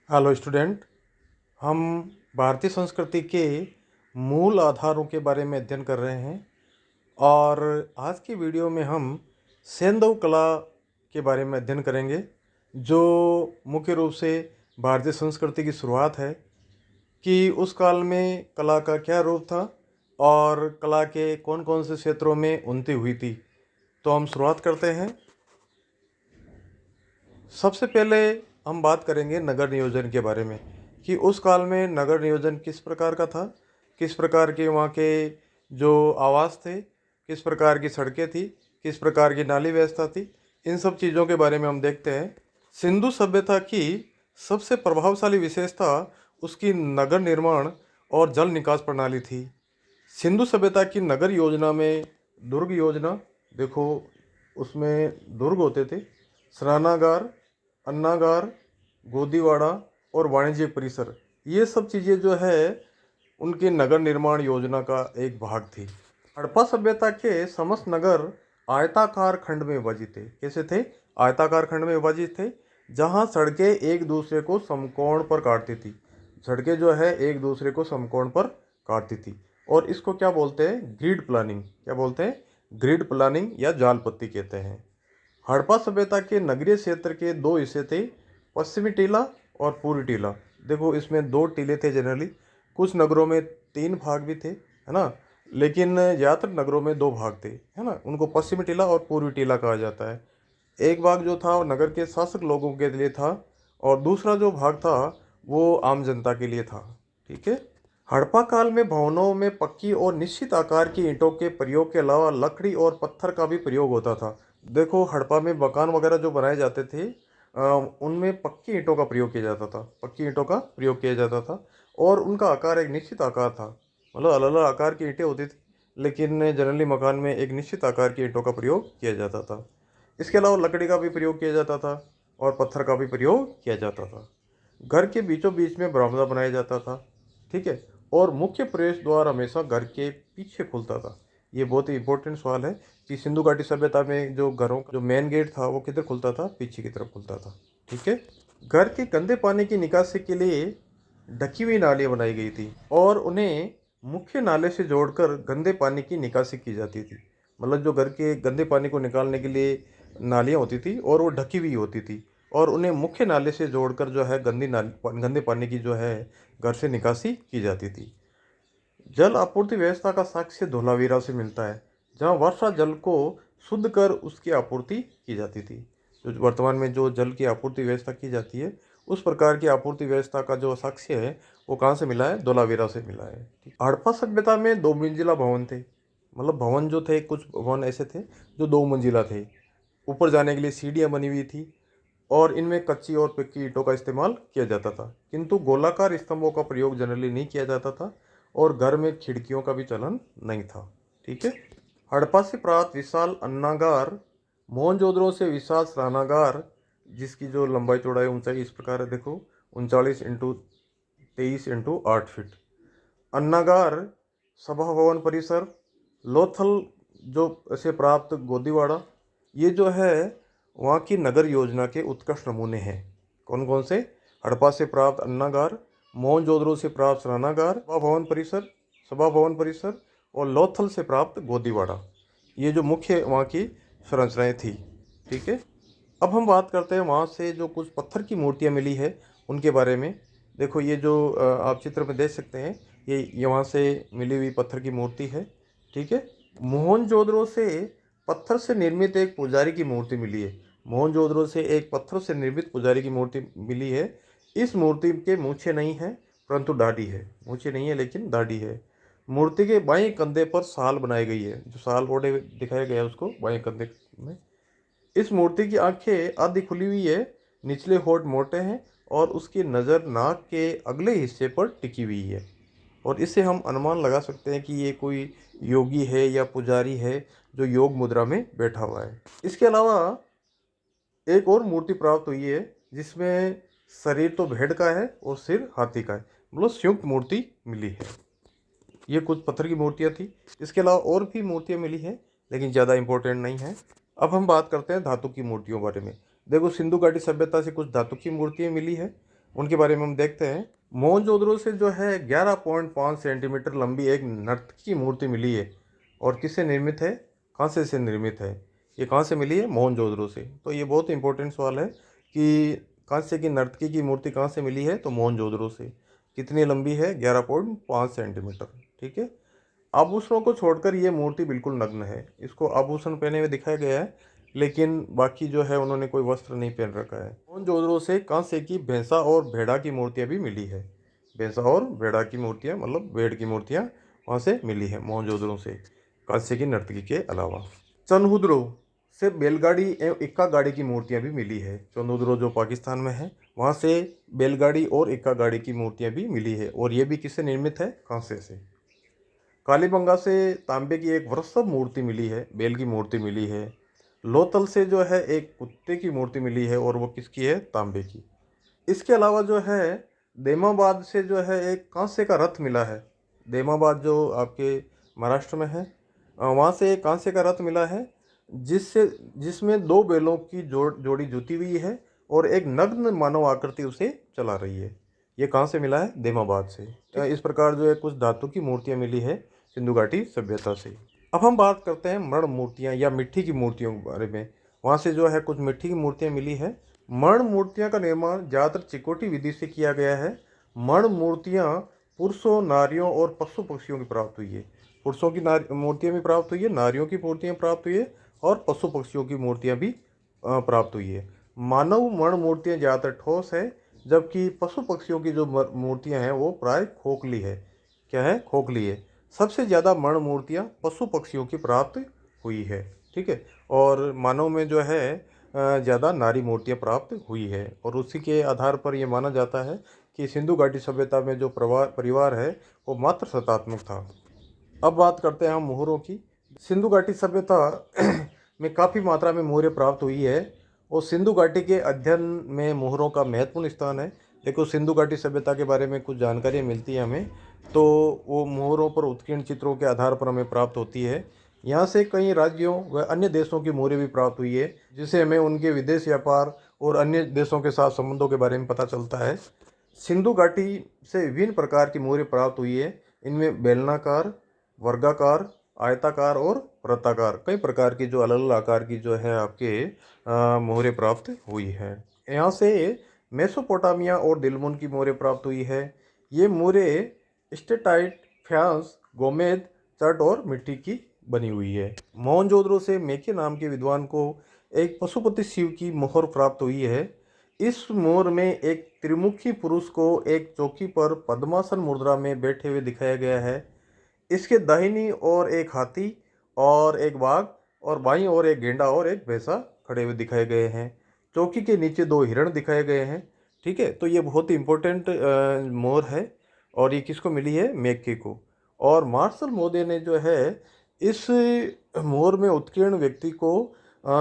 Hello student. हम भारतीय संस्कृति के मूल आधारों के बारे में अध्ययन कर रहे हैं और आज की वीडियो में हम सैंधव कला के बारे में अध्ययन करेंगे, जो मुख्य रूप से भारतीय संस्कृति की शुरुआत है कि उस काल में कला का क्या रूप था और कला के कौन कौन से क्षेत्रों में उन्नति हुई थी। तो हम शुरुआत करते हैं। सबसे पहले हम बात करेंगे नगर नियोजन के बारे में कि उस काल में नगर नियोजन किस प्रकार का था, किस प्रकार के वहाँ के जो आवास थे, किस प्रकार की सड़कें थी, किस प्रकार की नाली व्यवस्था थी। इन सब चीज़ों के बारे में हम देखते हैं। सिंधु सभ्यता की सबसे प्रभावशाली विशेषता उसकी नगर निर्माण और जल निकास प्रणाली थी। सिंधु सभ्यता की नगर योजना में दुर्ग योजना, देखो उसमें दुर्ग होते थे, स्नानागार, अन्नागार, गोदीवाड़ा और वाणिज्य परिसर, ये सब चीज़ें जो है उनके नगर निर्माण योजना का एक भाग थी। हड़प्पा सभ्यता के समस्त नगर आयताकार खंड में विभाजित थे। कैसे थे? आयताकार खंड में विभाजित थे, जहाँ सड़कें एक दूसरे को समकोण पर काटती थी। सड़कें जो है एक दूसरे को समकोण पर काटती थी और इसको क्या बोलते हैं? Grid planning. क्या बोलते हैं? ग्रिड प्लानिंग या जाल पत्ती कहते हैं। हड़प्पा सभ्यता के नगरीय क्षेत्र के दो हिस्से थे, पश्चिमी टीला और पूर्वी टीला। देखो इसमें दो टीले थे जनरली, कुछ नगरों में तीन भाग भी थे, है ना, लेकिन ज़्यादातर नगरों में दो भाग थे, है ना। उनको पश्चिमी टीला और पूर्वी टीला कहा जाता है। एक भाग जो था वो नगर के शासक लोगों के लिए था और दूसरा जो भाग था वो आम जनता के लिए था। ठीक है। हड़प्पा काल में भवनों में पक्की और निश्चित आकार की ईंटों के प्रयोग के अलावा लकड़ी और पत्थर का भी प्रयोग होता था। देखो हड़प्पा में मकान वगैरह जो बनाए जाते थे उनमें पक्की ईंटों का प्रयोग किया जाता था। पक्की ईंटों का प्रयोग किया जाता था और उनका आकार एक निश्चित आकार था। मतलब अलग अलग आकार की ईंटें होती थी, लेकिन जनरली मकान में एक निश्चित आकार की ईंटों का प्रयोग किया जाता था। इसके अलावा लकड़ी का भी प्रयोग किया जाता था और पत्थर का भी प्रयोग किया जाता था। घर के बीचों बीच में बरामदा बनाया जाता था। ठीक है। और मुख्य प्रवेश द्वार हमेशा घर के पीछे खुलता था। ये बहुत ही इंपॉर्टेंट सवाल है कि सिंधु घाटी सभ्यता में जो घरों का जो मेन गेट था वो किधर खुलता था? पीछे की तरफ खुलता था। ठीक है। घर के गंदे पानी की निकासी के लिए ढकी हुई नालियाँ बनाई गई थी और उन्हें मुख्य नाले से जोड़कर गंदे पानी की निकासी की जाती थी। मतलब जो घर के गंदे पानी को निकालने के लिए नालियाँ होती थी और वो ढकी हुई होती थी और उन्हें मुख्य नाले से जोड़कर जो है गंदे पानी की जो है घर से निकासी की जाती थी। जल आपूर्ति व्यवस्था का साक्ष्य धोलावीरा से मिलता है, जहाँ वर्षा जल को शुद्ध कर उसकी आपूर्ति की जाती थी। जो वर्तमान में जो जल की आपूर्ति व्यवस्था की जाती है, उस प्रकार की आपूर्ति व्यवस्था का जो साक्ष्य है वो कहाँ से मिला है? धोलावीरा से मिला है। हड़प्पा सभ्यता में दो मंजिला भवन थे। मतलब भवन जो थे, कुछ भवन ऐसे थे जो दो मंजिला थे। ऊपर जाने के लिए सीढ़ियाँ बनी हुई थी और इनमें कच्ची और पक्की ईंटों का इस्तेमाल किया जाता था, किंतु गोलाकार स्तंभों का प्रयोग जनरली नहीं किया जाता था और घर में खिड़कियों का भी चलन नहीं था। ठीक है। हड़प्पा से प्राप्त विशाल अन्नागार, मोहनजोदड़ो से विशाल स्नानागार, जिसकी जो लंबाई चौड़ाई ऊंचाई इस प्रकार है, देखो 39x23x8 फीट। अन्नागार, सभा भवन परिसर, लोथल जो से प्राप्त गोदीवाड़ा, ये जो है वहाँ की नगर योजना के उत्कृष्ट नमूने हैं। कौन कौन से? हड़प्पा से प्राप्त अन्नागार, मोहनजोदड़ो से प्राप्त स्नानागार, सभा भवन परिसर और लोथल से प्राप्त गोदीवाड़ा, ये जो मुख्य वहाँ की संरचनाएं थी। ठीक है। अब हम बात करते हैं वहाँ से जो कुछ पत्थर की मूर्तियाँ मिली है उनके बारे में। देखो ये जो आप चित्र में देख सकते हैं, ये वहाँ से मिली हुई पत्थर की मूर्ति है। ठीक है। मोहनजोदड़ो से पत्थर से निर्मित एक पुजारी की मूर्ति मिली है। मोहनजोदड़ो से एक पत्थर से निर्मित पुजारी की मूर्ति मिली है। इस मूर्ति के मूछें नहीं है परंतु दाढ़ी है। मूछें नहीं है लेकिन दाढ़ी है। मूर्ति के बाएं कंधे पर साल बनाई गई है। जो साल ओढ़े दिखाया गया है उसको बाएं कंधे में। इस मूर्ति की आंखें आधी खुली हुई है, निचले होंठ मोटे हैं और उसकी नज़र नाक के अगले हिस्से पर टिकी हुई है और इससे हम अनुमान लगा सकते हैं कि ये कोई योगी है या पुजारी है जो योग मुद्रा में बैठा हुआ है। इसके अलावा एक और मूर्ति प्राप्त हुई है जिसमें शरीर तो भेड़ का है और सिर हाथी का है। मतलब संयुक्त मूर्ति मिली है। ये कुछ पत्थर की मूर्तियाँ थी। इसके अलावा और भी मूर्तियाँ मिली हैं लेकिन ज़्यादा इंपॉर्टेंट नहीं है। अब हम बात करते हैं धातु की मूर्तियों बारे में। देखो सिंधु घाटी सभ्यता से कुछ धातु की मूर्तियाँ मिली है। उनके बारे में हम देखते हैं। मोहनजोदड़ो से जो है 11.5 सेंटीमीटर लंबी एक नर्तकी की मूर्ति मिली है। और किससे निर्मित है? कांसे से निर्मित है। ये कहाँ से मिली है? मोहनजोदड़ो से। तो ये बहुत इंपॉर्टेंट सवाल है कि कांसे की नर्तकी की मूर्ति कहाँ से मिली है? तो मोहनजोदड़ो से। कितनी लंबी है? 11.5 सेंटीमीटर। ठीक है। आभूषणों को छोड़कर ये मूर्ति बिल्कुल नग्न है। इसको आभूषण पहने हुए दिखाया गया है, लेकिन बाकी जो है उन्होंने कोई वस्त्र नहीं पहन रखा है। मोहनजोदड़ो से कांसे की भैंसा और भेड़ा की मूर्तियां भी मिली है। भैंसा और भेड़ा की मूर्तियां, मतलब भेड़ की मूर्तियां वहां से मिली है मोहनजोदड़ो से, कांसे की नर्तकी के अलावा। चंदहुदड़ो से बैलगाड़ी एवं इक्का गाड़ी की मूर्तियां भी मिली है। चंदहुदड़ो जो पाकिस्तान में है, वहां से बैलगाड़ी और इक्का गाड़ी की मूर्तियां भी मिली है, और ये भी किससे निर्मित है? कांसे से। कालीबंगा से तांबे की एक वृषभ मूर्ति मिली है, बैल की मूर्ति मिली है। लोथल से जो है एक कुत्ते की मूर्ति मिली है, और वो किसकी है? तांबे की। इसके अलावा जो है देमाबाद से जो है एक कांसे का रथ मिला है। देमाबाद जो आपके महाराष्ट्र में है, वहाँ से एक कांसे का रथ मिला है, जिसमें दो बैलों की जोड़ी जुती हुई है, और एक नग्न मानव आकृति उसे चला रही है। ये कहाँ से मिला है? देमाबाद से। इस प्रकार जो है कुछ धातु की मूर्तियाँ मिली है सिंधु घाटी सभ्यता से। अब हम बात करते हैं मर्ण मूर्तियाँ या मिट्टी की मूर्तियों के बारे में। वहाँ से जो है कुछ मिट्टी की मूर्तियाँ मिली है। मर्ण मूर्तियाँ का निर्माण ज़्यादातर चिकोटी विधि से किया गया है। मर्ण मूर्तियाँ पुरुषों, नारियों और पशु पक्षियों की प्राप्त हुई है। पुरुषों की मूर्तियाँ भी प्राप्त हुई है, नारियों की मूर्तियाँ प्राप्त हुई है, और पशु पक्षियों की मूर्तियाँ भी प्राप्त हुई है। मानव मर्ण मूर्तियाँ ज़्यादातर ठोस है, जबकि पशु पक्षियों की जो मूर्तियाँ हैं वो प्राय खोखली है। क्या है? खोखली है। सबसे ज़्यादा मर्ण मूर्तियाँ पशु पक्षियों की प्राप्त हुई है। ठीक है। और मानव में जो है ज़्यादा नारी मूर्तियाँ प्राप्त हुई है, और उसी के आधार पर यह माना जाता है कि सिंधु घाटी सभ्यता में जो परिवार है वो मात्र सत्तात्मक था। अब बात करते हैं हम मोहरों की। सिंधु घाटी सभ्यता में काफ़ी मात्रा में मोहरें प्राप्त हुई है, और सिंधु घाटी के अध्ययन में मोहरों का महत्वपूर्ण स्थान है। देखो, सिंधु घाटी सभ्यता के बारे में कुछ जानकारी मिलती है हमें, तो वो मोहरों पर उत्कीर्ण चित्रों के आधार पर हमें प्राप्त होती है। यहाँ से कई राज्यों व अन्य देशों की मोहरें भी प्राप्त हुई है, जिससे हमें उनके विदेश व्यापार और अन्य देशों के साथ संबंधों के बारे में पता चलता है। सिंधु घाटी से विभिन्न प्रकार की मोहरें प्राप्त हुई है। इनमें बेलनाकार, वर्गाकार, आयताकार और वृत्ताकार, कई प्रकार की जो अलग अलग आकार की जो है आपके मोहरें प्राप्त हुई है। यहाँ से मेसोपोटामिया और दिलमुन की मोहरें प्राप्त हुई है। ये मोहरें स्टेटाइट, फ्यांस, गोमेद, चट और मिट्टी की बनी हुई है। मोहनजोदड़ो से मेके नाम के विद्वान को एक पशुपति शिव की मोहर प्राप्त हुई है। इस मोहर में एक त्रिमुखी पुरुष को एक चौकी पर पद्मासन मुद्रा में बैठे हुए दिखाया गया है। इसके दाहिनी ओर एक हाथी और एक बाघ, और बाईं ओर एक गेंडा और एक भैंसा खड़े हुए दिखाए गए हैं। चौकी के नीचे दो हिरण दिखाए गए हैं। ठीक है। तो ये बहुत ही इम्पोर्टेंट मोर है, और ये किसको मिली है? मेक्के को। और मार्शल मोदे ने जो है इस मोर में उत्कीर्ण व्यक्ति को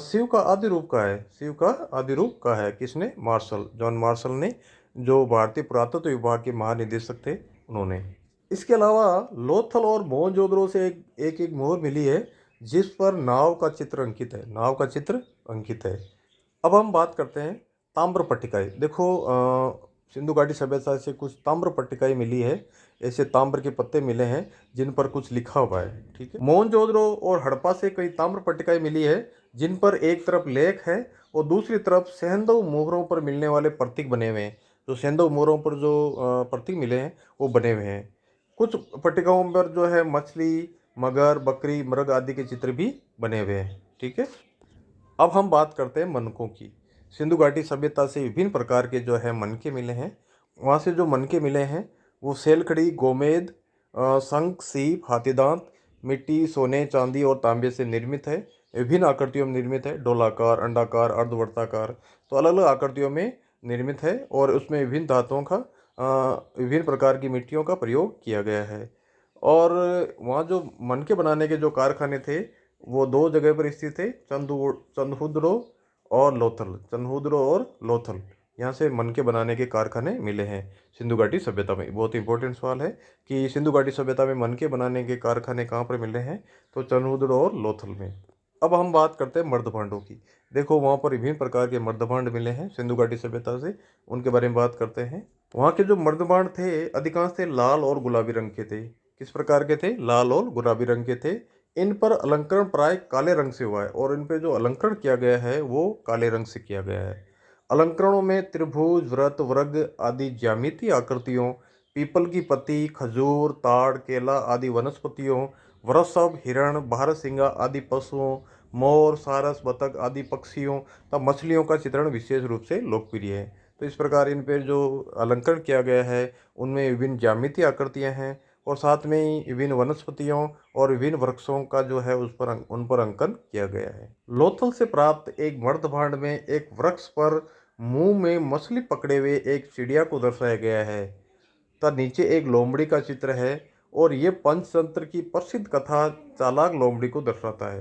शिव का आदि रूप कहा है। शिव का आदि रूप कहा है। किसने? मार्शल, जॉन मार्शल ने, जो भारतीय पुरातत्व विभाग के महानिदेशक थे, उन्होंने। इसके अलावा लोथल और मोहनजोदड़ो से एक मोहर मिली है, जिस पर नाव का चित्र अंकित है। नाव का चित्र अंकित है। अब हम बात करते हैं ताम्र पट्टिकाएँ। देखो, सिंधु घाटी सभ्यता से कुछ ताम्र पट्टिकाएँ मिली है। ऐसे ताम्र के पत्ते मिले हैं जिन पर कुछ लिखा हुआ है। ठीक है। मोहनजोदड़ो और हड़प्पा से कई ताम्र पट्टिकाएँ मिली है, जिन पर एक तरफ लेख है और दूसरी तरफ सेंधव मोहरों पर मिलने वाले प्रतीक बने हुए हैं। जो सेंधव मोहरों पर जो प्रतीक मिले हैं वो बने हुए हैं। कुछ पट्टिकाओं पर जो है मछली, मगर, बकरी, मृग आदि के चित्र भी बने हुए हैं। ठीक है। अब हम बात करते हैं मनकों की। सिंधु घाटी सभ्यता से विभिन्न प्रकार के जो है मनके मिले हैं। वहाँ से जो मनके मिले हैं वो सेलखड़ी, गोमेद, शंख, सीप, हाथीदांत, मिट्टी, सोने, चांदी और तांबे से निर्मित है। विभिन्न आकृतियों में निर्मित है। डोलाकार, अंडाकार, अर्धवर्ताकार, तो अलग अलग आकृतियों में निर्मित है, और उसमें विभिन्न धातुओं का, विभिन्न प्रकार की मिट्टियों का प्रयोग किया गया है। और वहाँ जो मनके बनाने के जो कारखाने थे वो दो जगह पर स्थित थे, चंदहुदड़ो और लोथल। चंदहुदड़ो और लोथल, यहाँ से मनके बनाने के कारखाने मिले हैं सिंधु घाटी सभ्यता में। बहुत इंपॉर्टेंट सवाल है कि सिंधु घाटी सभ्यता में मनके बनाने के कारखाने कहाँ पर मिले हैं? तो चंदहुदड़ो और लोथल में। अब हम बात करते हैं मर्दभांडों की। देखो वहाँ पर विभिन्न प्रकार के मर्दभांड मिले हैं सिंधु घाटी सभ्यता से, उनके बारे में बात करते हैं। वहाँ के जो मर्दभांड थे अधिकांश थे लाल और गुलाबी रंग के थे। किस प्रकार के थे? लाल और गुलाबी रंग के थे। इन पर अलंकरण प्राय काले रंग से हुआ है और इन पे जो अलंकरण किया गया है वो काले रंग से किया गया है। अलंकरणों में त्रिभुज, वृत्त, वर्ग आदि ज्यामितीय आकृतियों, पीपल की पत्ती, खजूर, ताड़, केला आदि वनस्पतियों, वृषभ, हिरण, बारहसिंगा आदि पशुओं, मोर, सारस, बतख आदि पक्षियों तथा मछलियों का चित्रण विशेष रूप से लोकप्रिय है। तो इस प्रकार इन पे जो अलंकरण किया गया है उनमें विभिन्न ज्यामितीय आकृतियाँ हैं और साथ में ही विभिन्न वनस्पतियों और विभिन्न वृक्षों का जो है उन पर अंकन किया गया है। लोथल से प्राप्त एक मर्दभांड में एक वृक्ष पर मुंह में मछली पकड़े हुए एक चिड़िया को दर्शाया गया है तथा नीचे एक लोमड़ी का चित्र है और ये पंचतंत्र की प्रसिद्ध कथा चालाक लोमड़ी को दर्शाता है।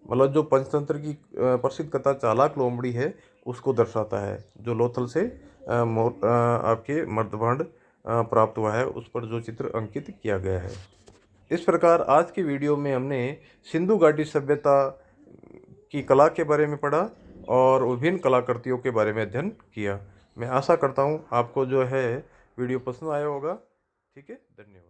मतलब जो पंचतंत्र की प्रसिद्ध कथा चालाक लोमड़ी है उसको दर्शाता है, जो लोथल से आपके मर्दभांड प्राप्त हुआ है उस पर जो चित्र अंकित किया गया है। इस प्रकार आज की वीडियो में हमने सिंधु घाटी सभ्यता की कला के बारे में पढ़ा और विभिन्न कलाकृतियों के बारे में अध्ययन किया। मैं आशा करता हूँ आपको जो है वीडियो पसंद आया होगा। ठीक है, धन्यवाद।